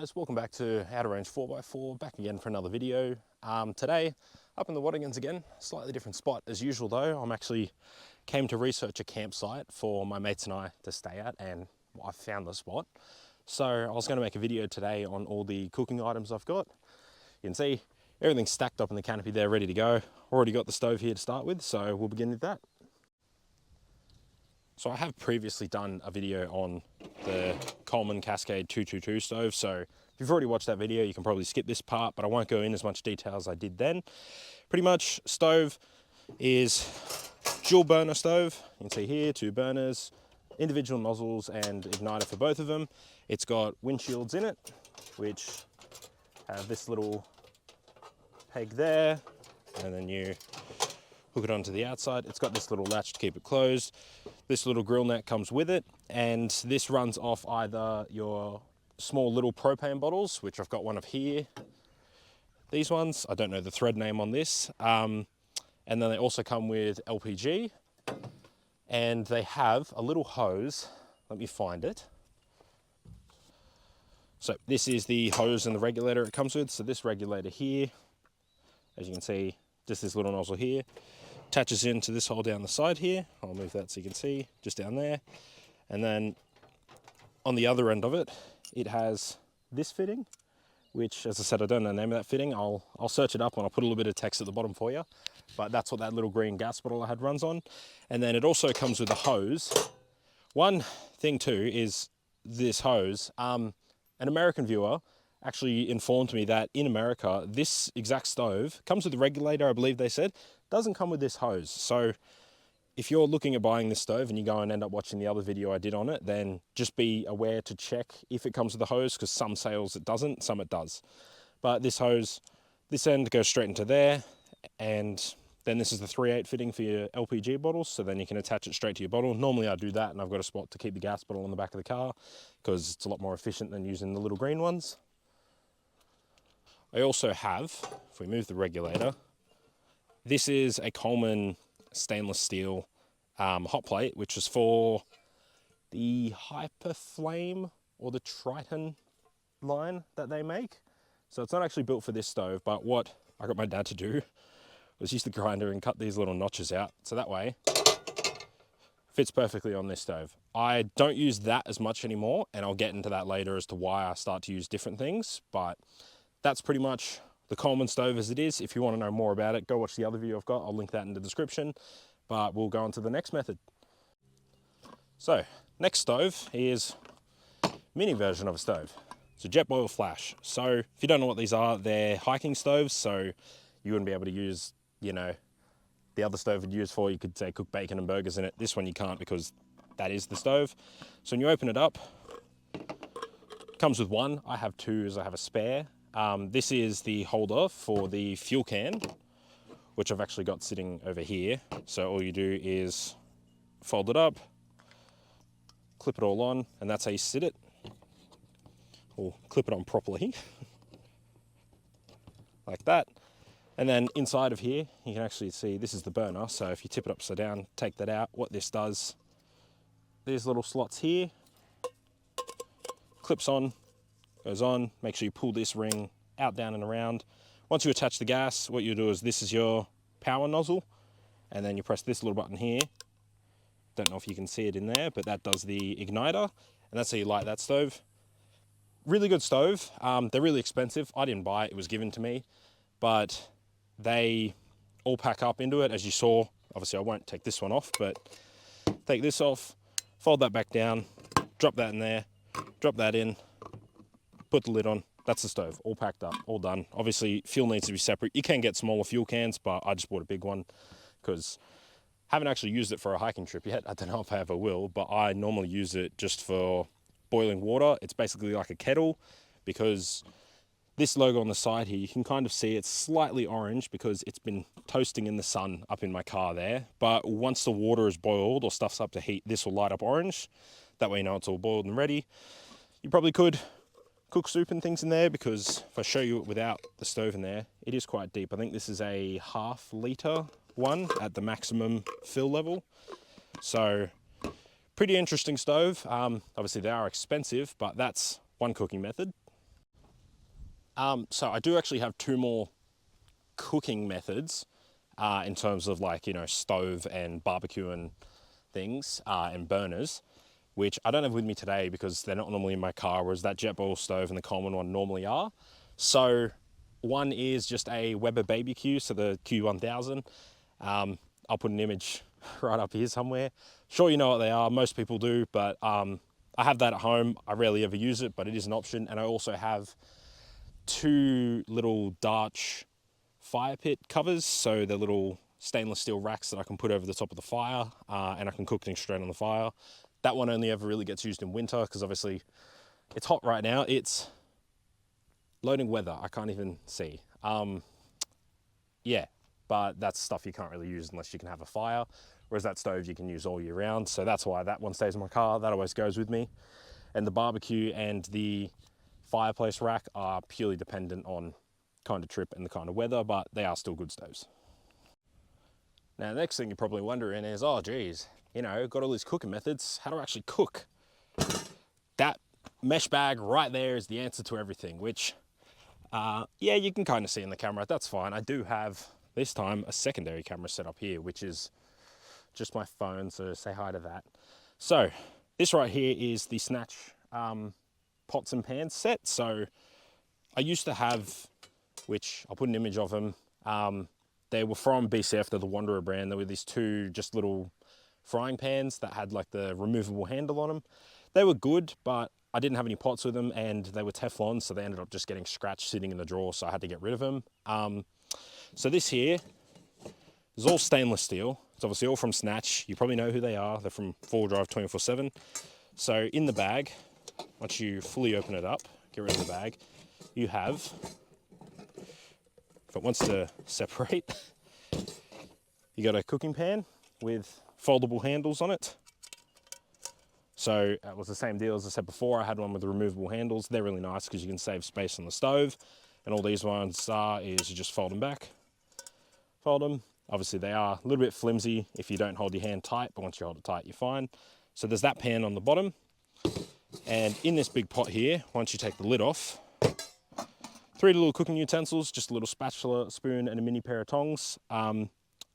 guys, welcome back to Outer Range 4x4, back again for another video. Today, up in the Waddingans again, slightly different spot as usual though. I'm actually came to research a campsite for my mates and I to stay at, and I found the spot. So I was going to make a video today on all the cooking items I've got. You can see everything's stacked up in the canopy there, ready to go. Already got the stove here to start with, so we'll begin with that. So I have previously done a video on the Coleman Cascade 222 stove, so if you've already watched that video, you can probably skip this part, but I won't go in as much detail as I did then. Pretty much, stove is dual burner stove. You can see here, 2 burners, individual nozzles and igniter for both of them. It's got windshields in it, which have this little peg there, and then you hook it onto the outside. It's got this little latch to keep it closed. This little grill net comes with it, and this runs off either your small little propane bottles, which I've got one of here. These ones, I don't know the thread name on this. And then they also come with LPG, and they have a little hose. Let me find it. So this is the hose and the regulator it comes with. So this regulator here, as you can see, just this little nozzle here, attaches into this hole down the side here. I'll move that so you can see, just down there. And then on the other end of it, it has this fitting, which, as I said, I don't know the name of that fitting. I'll search it up and I'll put a little bit of text at the bottom for you. But that's what that little green gas bottle I had runs on. And then it also comes with a hose. One thing too is this hose. An American viewer actually informed me that in America, this exact stove comes with a regulator, I believe they said, doesn't come with this hose. So if you're looking at buying this stove and you go and end up watching the other video I did on it, then just be aware to check if it comes with a hose, because some sales it doesn't, some it does. But this hose, this end goes straight into there, and then this is the 3/8 fitting for your LPG bottles, so then you can attach it straight to your bottle. Normally I do that, and I've got a spot to keep the gas bottle on the back of the car, because it's a lot more efficient than using the little green ones. I also have, if we move the regulator, this is a Coleman stainless steel hot plate, which is for the Hyperflame or the Triton line that they make. So it's not actually built for this stove, but what I got my dad to do was use the grinder and cut these little notches out, so that way fits perfectly on this stove. I don't use that as much anymore, and I'll get into that later as to why I start to use different things, but that's pretty much the Coleman stove as it is. If you want to know more about it, go watch the other video I've got. I'll link that in the description, but we'll go on to the next method. So, next stove is a mini version of a stove. It's a Jetboil Flash. So, if you don't know what these are, they're hiking stoves, so you wouldn't be able to use, you know, the other stove you'd use for, you could say cook bacon and burgers in it. This one you can't, because that is the stove. So when you open it up, it comes with one. I have 2 as I have a spare. This is the holder for the fuel can, which I've actually got sitting over here. So all you do is fold it up, clip it all on, and that's how you sit it, or clip it on properly, like that. And then inside of here, you can actually see this is the burner. So if you tip it upside down, take that out, what this does, these little slots here, clips on, goes on. Make sure you pull this ring out, down and around. Once you attach the gas, what you do is, this is your power nozzle, and then you press this little button here. Don't know if you can see it in there, but that does the igniter, and that's how you light that stove. Really good stove. They're really expensive. I didn't buy it, it was given to me, but they all pack up into it, as you saw. Obviously I won't take this one off, but take this off, fold that back down, drop that in there, drop that in, put the lid on. That's the stove, all packed up, all done. Obviously, fuel needs to be separate. You can get smaller fuel cans, but I just bought a big one because I haven't actually used it for a hiking trip yet. I don't know if I ever will, but I normally use it just for boiling water. It's basically like a kettle, because this logo on the side here, you can kind of see it's slightly orange because it's been toasting in the sun up in my car there. But once the water is boiled or stuff's up to heat, this will light up orange. That way you know it's all boiled and ready. You probably could cook soup and things in there, because if I show you it without the stove in there, it is quite deep. I think this is a ½ litre one at the maximum fill level. So pretty interesting stove. Obviously they are expensive, but that's one cooking method. So I do actually have 2 more cooking methods in terms of like, you know, stove and barbecue and things and burners, which I don't have with me today because they're not normally in my car, whereas that Jetboil stove and the Coleman one normally are. So one is just a Weber BBQ, so the Q1000. I'll put an image right up here somewhere. Sure, you know what they are, most people do, but I have that at home. I rarely ever use it, but it is an option. And I also have 2 little Dutch fire pit covers, so they're little stainless steel racks that I can put over the top of the fire, and I can cook things straight on the fire. That one only ever really gets used in winter because obviously it's hot right now. It's loading weather, I can't even see. Yeah, but that's stuff you can't really use unless you can have a fire, whereas that stove you can use all year round. So that's why that one stays in my car. That always goes with me. And the barbecue and the fireplace rack are purely dependent on kind of trip and the kind of weather, but they are still good stoves. Now, the next thing you're probably wondering is, oh geez, you know, got all these cooking methods, how do I actually cook? That mesh bag right there is the answer to everything, which, yeah, you can kind of see in the camera, that's fine. I do have, this time, a secondary camera set up here, which is just my phone, so say hi to that. So, this right here is the Snatch pots and pans set. So, I used to have, which I'll put an image of them, they were from BCF, they're the Wanderer brand. There were these 2 just little frying pans that had like the removable handle on them. They were good, but I didn't have any pots with them and they were Teflon, so they ended up just getting scratched sitting in the drawer, so I had to get rid of them. So this here is all stainless steel. It's obviously all from Snatch. You probably know who they are. They're from 4Drive 24/7. So in the bag, once you fully open it up, get rid of the bag, you have, if it wants to separate, you got a cooking pan with foldable handles on it. So it was the same deal as I said before. I had one with the removable handles. They're really nice because you can save space on the stove. And all these ones are is you just fold them back, fold them. Obviously they are a little bit flimsy if you don't hold your hand tight, but once you hold it tight, you're fine. So there's that pan on the bottom. And in this big pot here, once you take the lid off, 3 little cooking utensils, just a little spatula, spoon, and a mini pair of tongs. I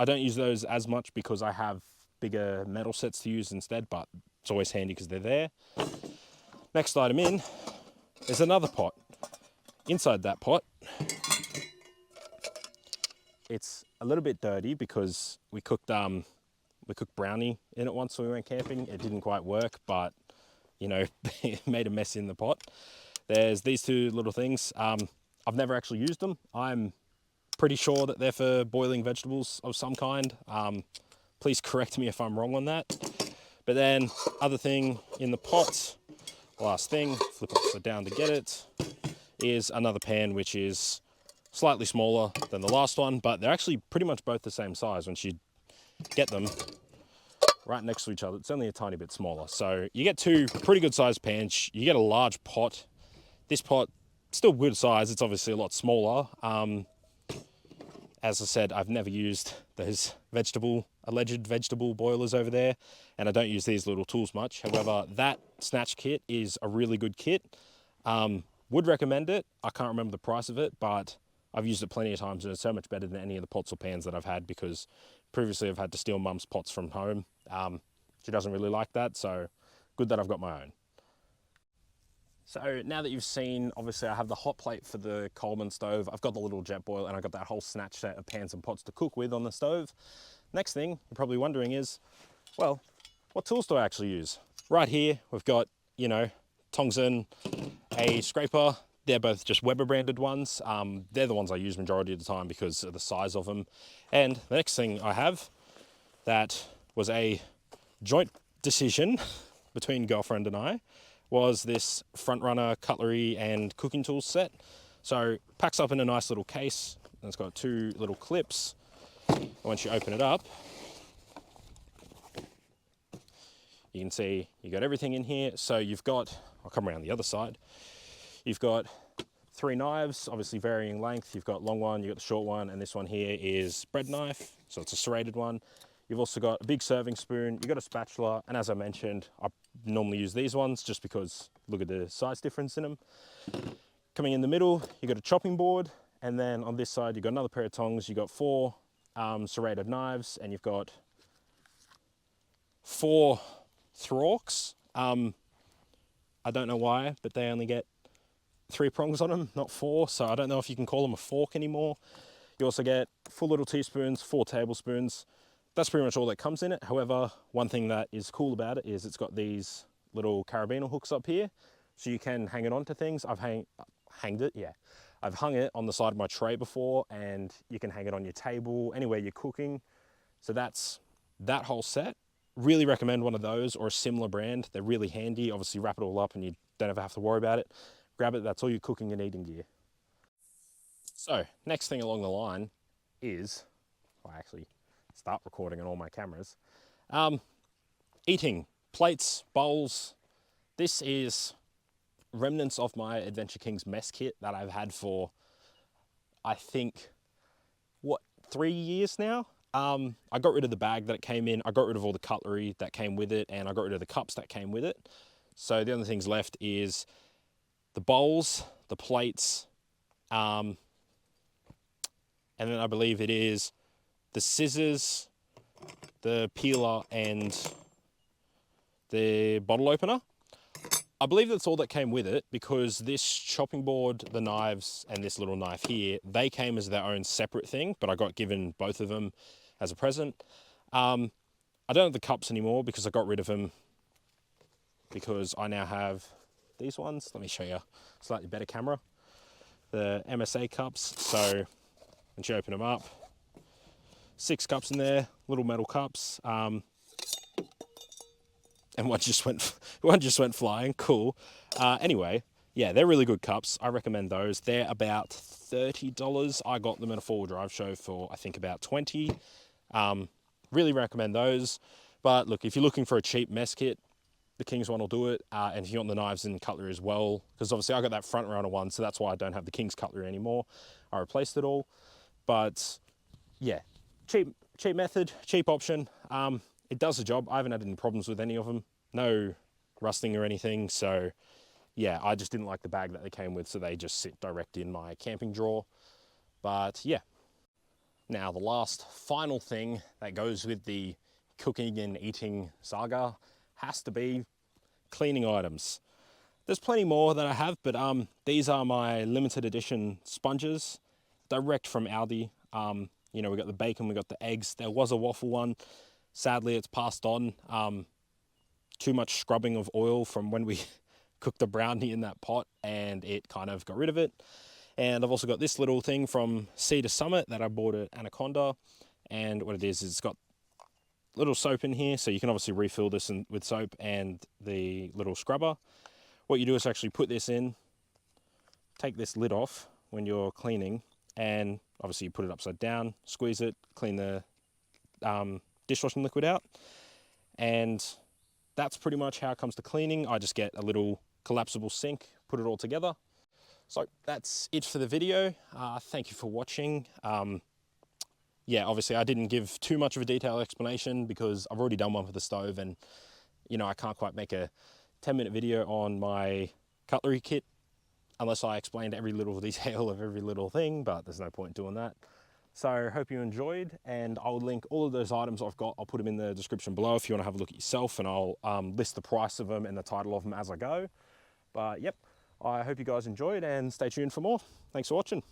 don't use those as much because I have bigger metal sets to use instead, but it's always handy because they're there. Next item in is another pot. Inside that pot, it's a little bit dirty because we cooked brownie in it once when we went camping. It didn't quite work, but you know, it made a mess in the pot. There's these 2 little things. I've never actually used them. I'm pretty sure that they're for boiling vegetables of some kind. Please correct me if I'm wrong on that. But then, other thing in the pot, last thing, flip it upside down to get it, is another pan which is slightly smaller than the last one, but they're actually pretty much both the same size once you get them right next to each other. It's only a tiny bit smaller. So you get 2 pretty good sized pans. You get a large pot. This pot, still good size. It's obviously a lot smaller. As I said, I've never used those alleged vegetable boilers over there, and I don't use these little tools much. However, that Snatch kit is a really good kit. Would recommend it. I can't remember the price of it, but I've used it plenty of times and it's so much better than any of the pots or pans that I've had because previously I've had to steal Mum's pots from home. She doesn't really like that, so good that I've got my own. So now that you've seen, obviously I have the hot plate for the Coleman stove, I've got the little Jetboil, and I've got that whole Snatch set of pans and pots to cook with on the stove. Next thing you're probably wondering is, well, what tools do I actually use? Right here, we've got, you know, Tongs and a scraper. They're both just Weber branded ones. They're the ones I use majority of the time because of the size of them. And the next thing I have that was a joint decision between girlfriend and I was this front runner cutlery and cooking tools set. So packs up in a nice little case, and it's got 2 little clips. Once you open it up, you can see you got everything in here. So you've got, I'll come around the other side. You've got 3 knives, obviously varying length. You've got long one, you've got the short one, and this one here is bread knife. So it's a serrated one. You've also got a big serving spoon, you've got a spatula, and as I mentioned, I normally use these ones just because look at the size difference in them. Coming in the middle, you've got a chopping board, and then on this side, you've got another pair of tongs. You've got 4 serrated knives, and you've got 4 forks. I don't know why, but they only get 3 prongs on them, not 4. So I don't know if you can call them a fork anymore. You also get 4 little teaspoons, 4 tablespoons. That's pretty much all that comes in it. However, one thing that is cool about it is it's got these little carabiner hooks up here, so you can hang it onto things. I've I've hung it on the side of my tray before, and you can hang it on your table, anywhere you're cooking. So that's that whole set. Really recommend one of those or a similar brand. They're really handy. Obviously wrap it all up and you don't ever have to worry about it. Grab it, that's all your cooking and eating gear. So next thing along the line is, I actually start recording on all my cameras. Eating, plates, bowls. This is remnants of my Adventure Kings mess kit that I've had for, I think, 3 years now? I got rid of the bag that it came in. I got rid of all the cutlery that came with it, and I got rid of the cups that came with it. So the only things left is the bowls, the plates, and then I believe it is the scissors, the peeler, and the bottle opener. I believe that's all that came with it, because this chopping board, the knives, and this little knife here, they came as their own separate thing, but I got given both of them as a present. I don't have the cups anymore because I got rid of them, because I now have these ones. Let me show you a slightly better camera. The MSA Cups. So once you open them up, 6 cups in there, little metal cups. And one just went flying. Cool. Anyway, yeah, they're really good cups. I recommend those. They're about $30. I got them at a 4-wheel drive show for, I think, about $20. Really recommend those. But look, if you're looking for a cheap mess kit, the Kings one will do it. And if you want the knives and cutlery as well, because obviously I got that front runner one, so that's why I don't have the Kings cutlery anymore. I replaced it all. But yeah, cheap method, cheap option. It does the job. I haven't had any problems with any of them. No rusting or anything. So yeah, I just didn't like the bag that they came with, so they just sit direct in my camping drawer. But yeah. Now the last final thing that goes with the cooking and eating saga has to be cleaning items. There's plenty more that I have, but these are my limited edition sponges, direct from Aldi. You know, we got the bacon, we got the eggs. There was a waffle one. Sadly, it's passed on. Too much scrubbing of oil from when we cooked the brownie in that pot, and it kind of got rid of it. And I've also got this little thing from Cedar Summit that I bought at Anaconda. And what it is it's got little soap in here, so you can obviously refill this with soap and the little scrubber. What you do is actually put this in, take this lid off when you're cleaning, and obviously you put it upside down, squeeze it, clean the dishwashing liquid out, and that's pretty much how it comes to cleaning. I just get a little collapsible sink, put it all together. So that's it for the video. Thank you for watching. Yeah, obviously I didn't give too much of a detailed explanation because I've already done one for the stove, and you know, I can't quite make a 10-minute video on my cutlery kit unless I explained every little detail of every little thing, but there's no point doing that. So I hope you enjoyed, and I'll link all of those items I've got. I'll put them in the description below if you want to have a look at yourself, and I'll list the price of them and the title of them as I go. But yep, I hope you guys enjoyed, and stay tuned for more. Thanks for watching.